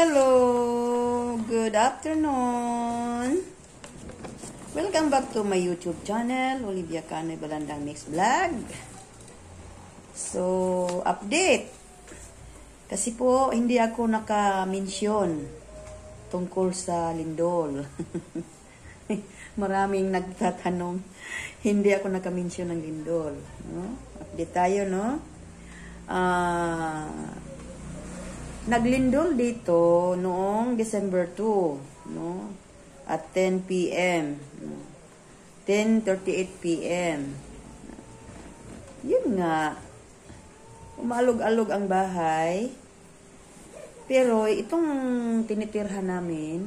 Hello! Good afternoon! Welcome back to my YouTube channel, Olivia Canoy Balandang Mix Vlog. So, update. Kasi po, hindi ako naka-mention tungkol sa lindol. Maraming nagtatanong, hindi ako naka-mention ng lindol. No? Update tayo, no? Naglindol dito noong December 2, no? At 10 p.m. No? 10:38 p.m. Yun nga, umalog-alog ang bahay. Pero itong tinitirhan namin,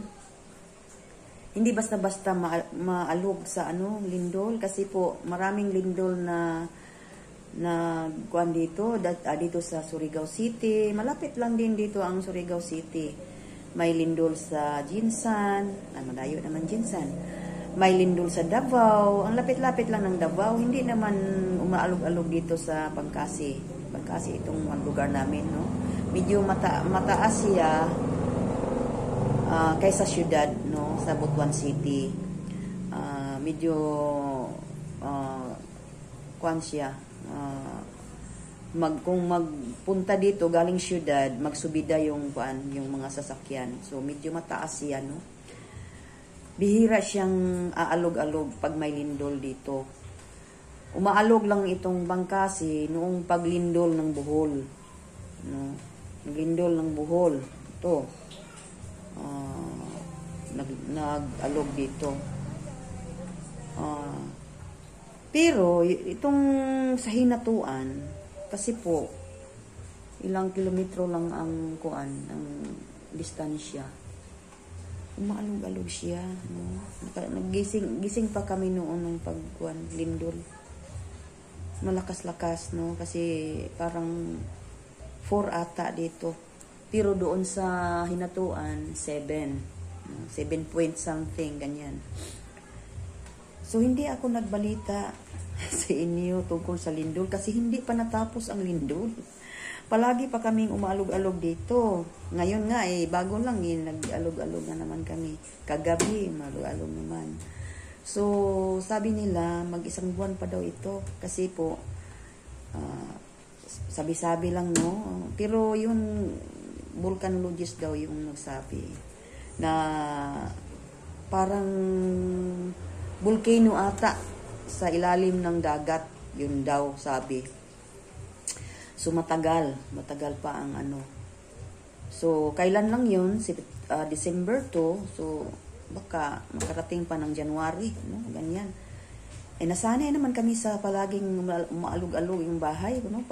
hindi basta-basta maalog sa lindol, kasi po maraming lindol na kuan dito sa Surigao City. Malapit lang din dito ang Surigao City. May lindol sa Jinsan, malayo naman Jinsan. May lindol sa Davao. Ang lapit-lapit lang ng Davao, hindi naman umaalog-alog dito sa Pangkasi. Pangkasi itong lugar namin, no. Medyo mataas siya kaysa syudad, no, sa Butuan City. Medyo kuan siya. Kung magpunta dito galing syudad, magsubida yung mga sasakyan. So medyo mataas siya, no. Bihira siyang aalog-alog pag may lindol dito. Umaalog lang itong Bangkasi noong paglindol ng Bohol, no. Naglindol ng Bohol ito. Nag-alog dito. Pero, itong sa Hinatuan, kasi po, ilang kilometro lang ang distansya. Umaalog-alog siya. No? Gising pa kami noon ng lindol. Malakas-lakas, no? Kasi parang 4 ata dito. Pero doon sa Hinatuan, 7. 7 point something, ganyan. So, hindi ako nagbalita sa inyo tungkol sa lindol kasi hindi pa natapos ang lindol. Palagi pa kaming umaalog-alog dito. Ngayon nga, bago lang, nag-alog-alog na naman kami. Kagabi, umaalog-alog naman. So, sabi nila, mag-1 buwan pa daw ito. Kasi po, sabi-sabi lang, no? Pero yung volcanologist daw yung nagsabi na parang volcano ata sa ilalim ng dagat, yun daw sabi. So matagal pa ang So kailan lang yun? December 2, so baka makarating pa ng January, no? Ganyan. Nasanay naman kami sa palaging umaalog-alog yung bahay, no?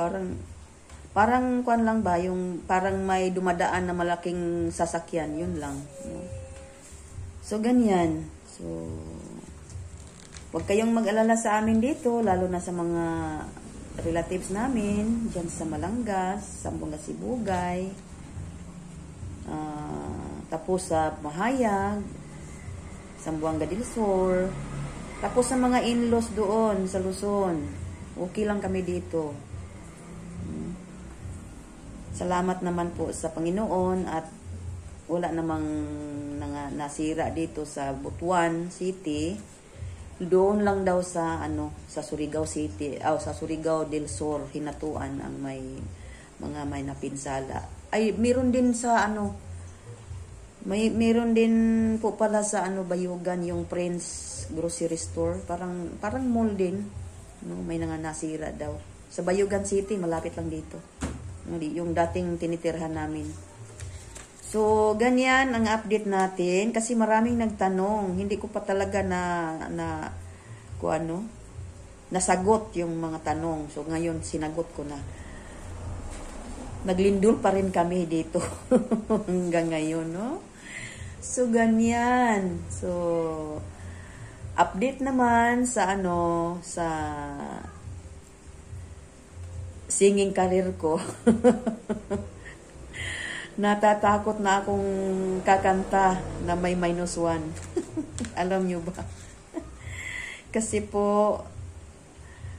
Parang kuan lang ba, yung parang may dumadaan na malaking sasakyan, yun lang, no? So ganyan. So huwag kayong mag-alala sa amin dito, lalo na sa mga relatives namin, dyan sa Malangas, Zamboanga Sibugay, tapos sa Mahayag, Zamboanga del Sur, tapos sa mga in-laws doon sa Luzon. Okay lang kami dito. Salamat naman po sa Panginoon at wala namang nasira dito sa Butuan City. Doon lang daw sa sa Surigao City, sa Surigao del Sur, Hinatuan ang may napinsala. Ay meron din sa meron din po pala sa Bayugan, yung Prince Grocery Store, parang mall din, no, may nasira daw. Sa Bayugan City, malapit lang dito. Yung dating tinitirhan namin. So, ganyan ang update natin kasi maraming nagtanong. Hindi ko pa talaga nasagot yung mga tanong. So, ngayon sinagot ko na. Naglindol pa rin kami dito hanggang ngayon, no? So, ganyan. So, update naman sa sa singing career ko. Natatakot na akong kakanta na may -1. Alam nyo ba? Kasi po,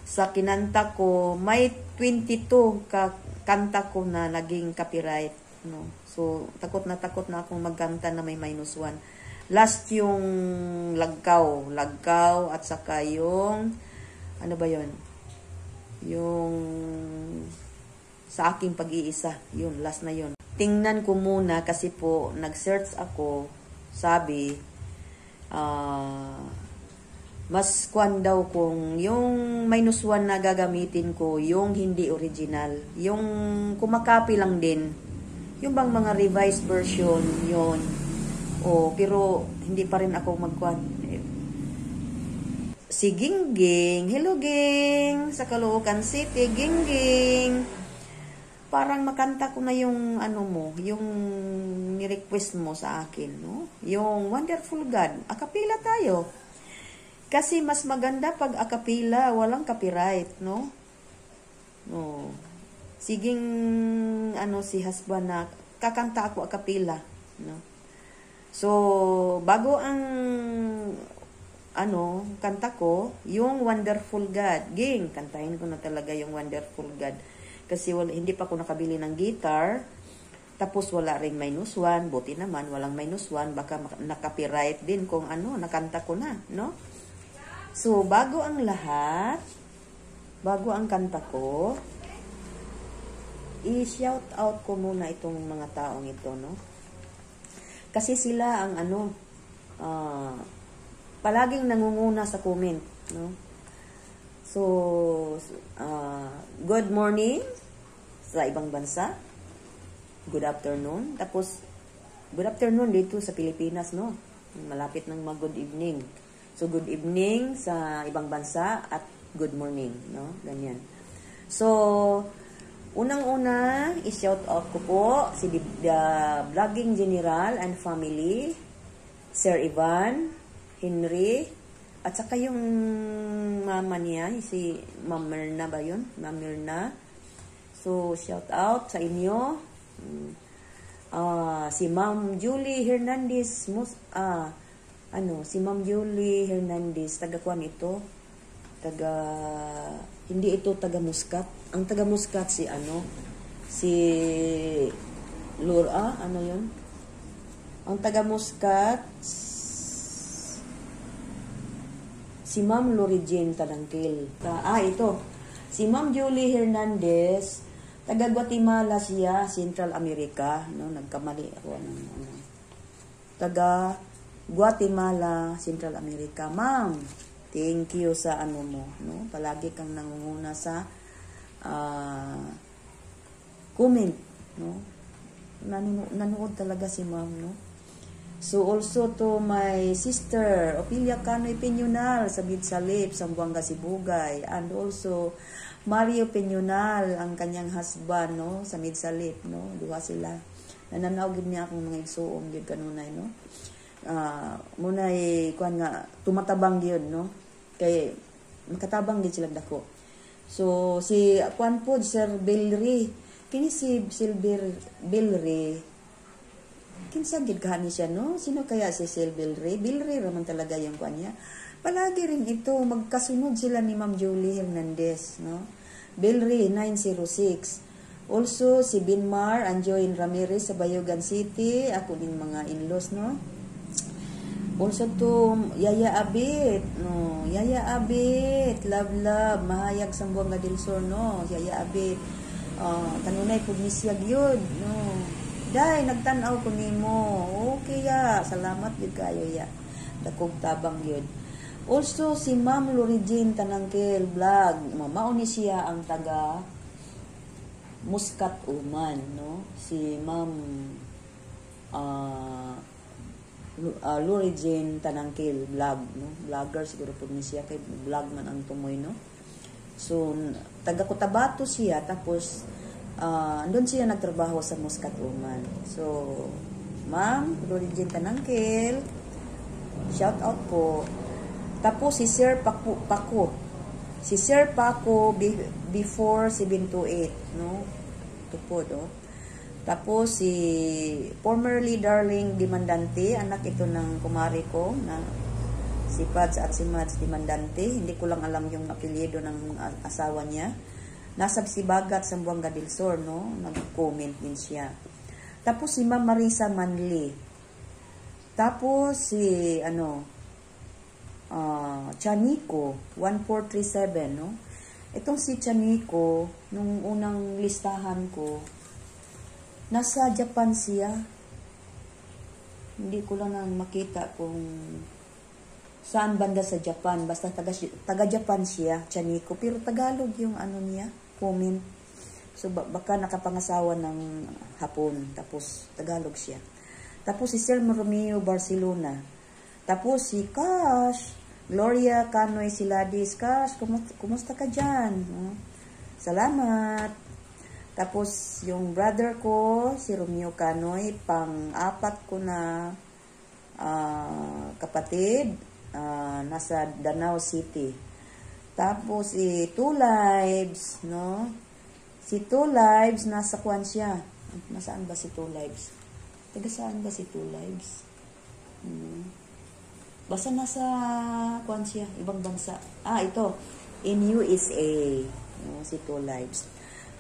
sa kinanta ko, may 22 kanta ko na naging copyright. no. So, takot na akong magkanta na may -1. Last yung lagkaw at saka yung ano ba yon? Yung sa aking pag-iisa, yun, last na yun. Tingnan ko muna kasi po nag-search ako, sabi mas kwan daw kung yung -1 na gagamitin ko, yung hindi original, yung kumakopy lang din, yung bang mga revised version, yon. Pero hindi pa rin ako magkwan. Si Gingging, hello Ging, sa Caloocan City, Gingging. Parang makanta ko na yung ano mo, yung ni-request mo sa akin, no? Yung Wonderful God, akapila tayo. Kasi mas maganda pag akapila, walang copyright, no? No. Siging ano si husband na kakanta ako akapila, no? So, bago ang ano, kanta ko, yung Wonderful God. Ging, kantahin ko na talaga yung Wonderful God. Kasi hindi pa ako nakabili ng guitar. Tapos wala ring -1. Buti naman, walang -1. Baka na-copyright din kung ano, nakanta ko na, no? So, bago ang lahat, bago ang kanta ko, i-shout out ko muna itong mga taong ito, no? Kasi sila ang ano, palaging nangunguna sa comment, no? So, good morning sa ibang bansa. Good afternoon. Tapos, good afternoon dito sa Pilipinas, no? Malapit ng mag-good evening. So, good evening sa ibang bansa at good morning, no? Ganyan. So, unang-una, i-shout out ko po si the Vlogging General and Family, Sir Ivan, Henry, at saka yung mama niya, si Ma'am Mirna ba yun? Ma'am Mirna. So, shout out sa inyo. Si Ma'am Julie Hernandez, si Ma'am Julie Hernandez, taga-kuan ito, hindi ito taga-Muscat. Ang taga-Muscat si Laura, ano yun? Ang taga-Muscat, si Ma'am Lori Jane Talangkil. Ito. Si Ma'am Julie Hernandez, taga Guatemala siya, Central America, no? Nagkamali ako taga Guatemala, Central America. Ma'am, thank you sa ano mo, no? Palagi kang nangunguna sa comment, no? Nanood talaga si Ma'am, no? So, also to my sister, Opilia Canoy Peñonal, sa Bidsalip, Sambuanga, Sibugay. And also, Mario Peñonal, ang kanyang husband, no? Sa Midsalip, no? Duha sila. Nananaw niya akong mga igsuong, yun kanunay, no? Muna'y, kuhan nga, tumatabang yun, no? Kaya, makatabang din sila dako. So, si, kuhan po, Sir Bilri, kini si Bilri, kinsagid kahani siya, no? Sino kaya si Sir Bilri? Bilri raman talaga yung kuhan niya. Palagi rin ito, magkasunod sila ni Ma'am Julie Hernandez, no? Bilri, 906. Also, si Binmar, Anjoin Ramirez sa Bayugan City, ako din mga in-laws, no? Also to Yaya Abit, no? Yaya Abit, love, mahayag sa Sambuanga del Sur, no? Yaya Abit, kanunay pugnisyag yun, no? Day, nagtanaw ko nimo. Okay ya, salamat yun kayo ya. Dakog tabang yun. Also, si Ma'am Lori Jane Talangkil vlog, mauni siya ang taga Muscat Uman, no? Si Ma'am Lori Jane Talangkil vlog, no? Vlogger siguro po ni siya, kay vlog man ang tumoy, no? So, taga Cotabato siya, tapos doon siya nagtrabaho sa Muscat Uman. So, Ma'am Lori Jane Talangkil, shout out po. Tapos si Sir Paco. Si Sir Paco before 728, no? Tupod, oh. Tapos si formerly Darling Dimandante, anak ito ng kumari ko na si Pads at si Mads Dimandante. Hindi ko lang alam yung apelyido ng asawa niya. Nasa Sibagat, Sambuanga del Sur, no? Nag-comment din siya. Tapos si Ma'am Marisa Manley. Tapos si Chanico 1437, no? Itong si Chanico, nung unang listahan ko, nasa Japan siya. Hindi ko lang makita kung saan banda sa Japan. Basta taga-Japan siya, Chanico. Pero Tagalog yung niya, comment. So, baka nakapangasawa ng Hapon. Tapos, Tagalog siya. Tapos, si Sir Romeo Barcelona. Tapos, si Cash, Gloria Canoy Siladis. Cash, kumusta ka dyan? No? Salamat. Tapos, yung brother ko, si Romeo Canoy, pang-apat ko na kapatid, nasa Danau City. Tapos, si Two Lives, no? Si Two Lives, nasa Kwan siya. Nasaan ba si Two Lives? Taga saan ba si Two Lives? Basta nasa Kwan siya, ibang bansa. Ito. In USA. No, si Two Lives.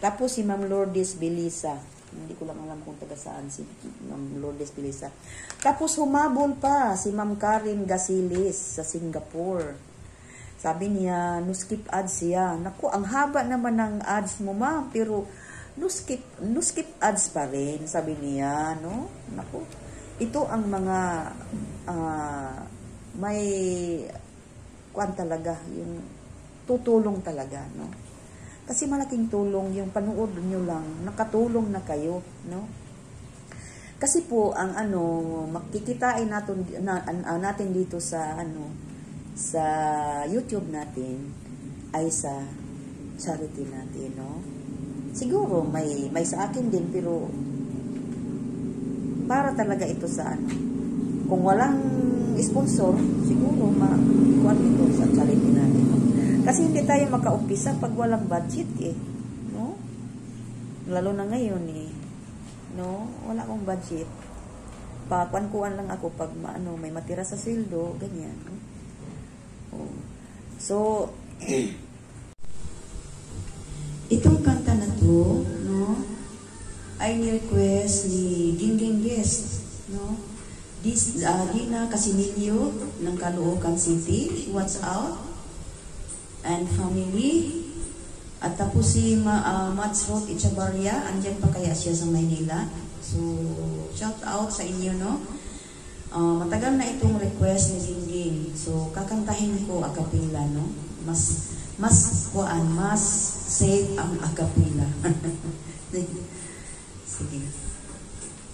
Tapos si Ma'am Lourdes Belisa. Hindi ko lang alam kung taga saan si Ma'am Lourdes Belisa. Tapos humabol pa si Ma'am Karen Gasilis sa Singapore. Sabi niya, no skip ads siya. Naku, ang haba naman ng ads mo, ma'am. Pero, no skip ads pa rin, sabi niya, no? Naku, ito ang mga, may, kuan talaga, yung tutulong talaga, no? Kasi malaking tulong, yung panood nyo lang, nakatulong na kayo, no? Kasi po, ang makikitain natin dito sa, sa YouTube natin ay sa charity natin, no? Siguro may sa akin din, pero para talaga ito sa kung walang sponsor, siguro kuwan ito sa charity natin, no? Kasi hindi tayo makaumpisa pag walang budget, no? Lalo na ngayon, no? Wala akong budget. Kuan lang ako pag may matira sa sildo, ganyan, no? So, itong kanta na to, no, ay ni-request ni Gingging Guest, no, Dina Casinillo ng Caloocan City, What's Out, and family, at tapos si Mats Roth Echavarria, andyan pa kaya siya sa Maynila, so, shout out sa inyo, no. Matagal na itong request ni Gingging. So, kakantahin ko a cappella, no? Mas safe ang a cappella. Sige.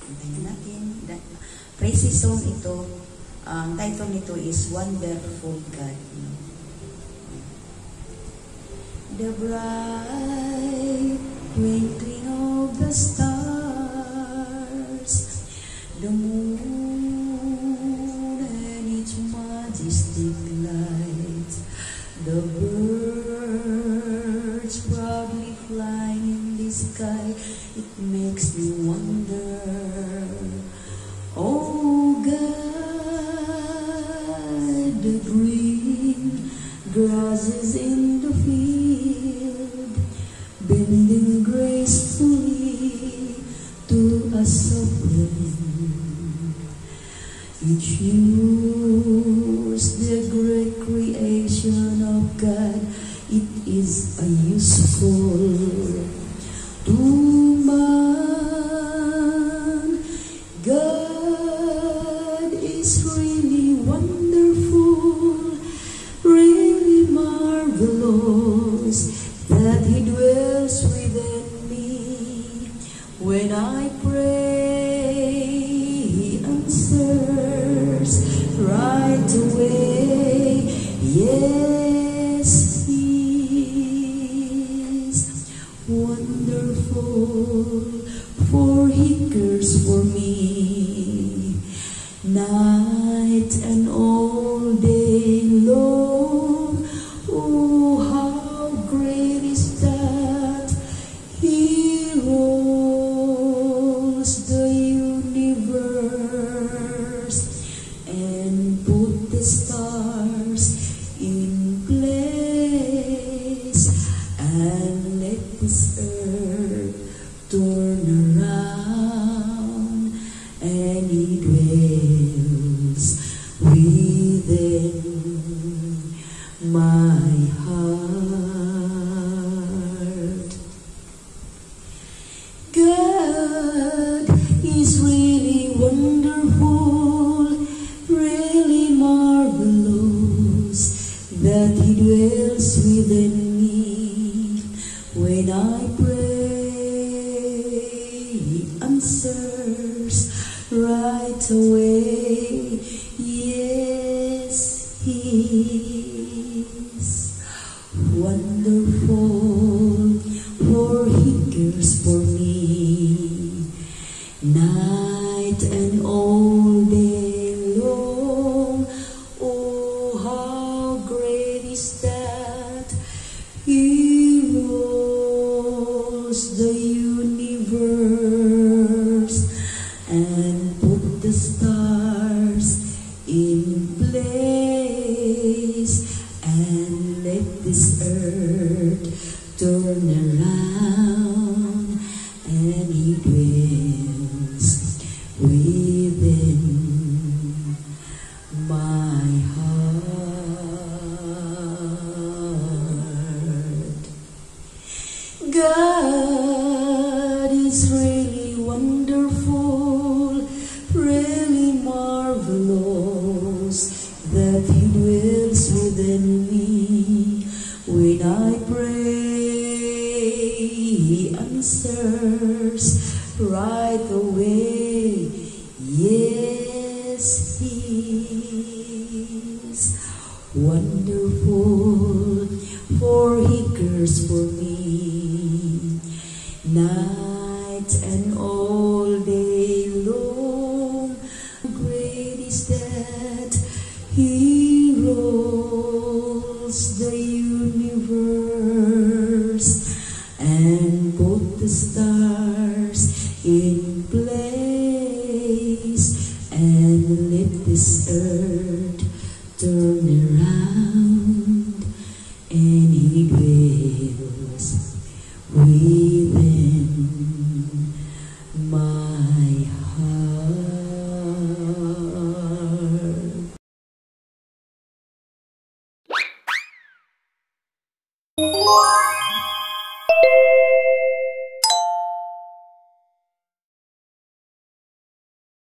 Kantahin natin. Praise song ito. Ang title nito is Wonderful God. The bright twinkling of the stars, the moon majestic light, the birds proudly flying in the sky, it makes me wonder, oh God, the green grasses in the field, bending gracefully to a soft wind, it shows the great creation of God. It is a useful to man. God is really wonderful, really marvelous, that He dwells within me. When I pray, He answers right away. Yes, He is wonderful, for He cares for me night and all day long. Oh, how great is that He rules the universe and put the stars in place and let this earth turn around. When I pray, He answers right away. Yes, He is wonderful, for He cares for me night and all day long. Oh, how great is that! He rules the universe and put the stars in place and let this earth turn around, and He dwells within my heart. God is really wonderful, really marvelous, that He dwells within me. When I pray, He answers right away. Yes, He is wonderful, for He cares for me night and all day long. Great is that He rules the universe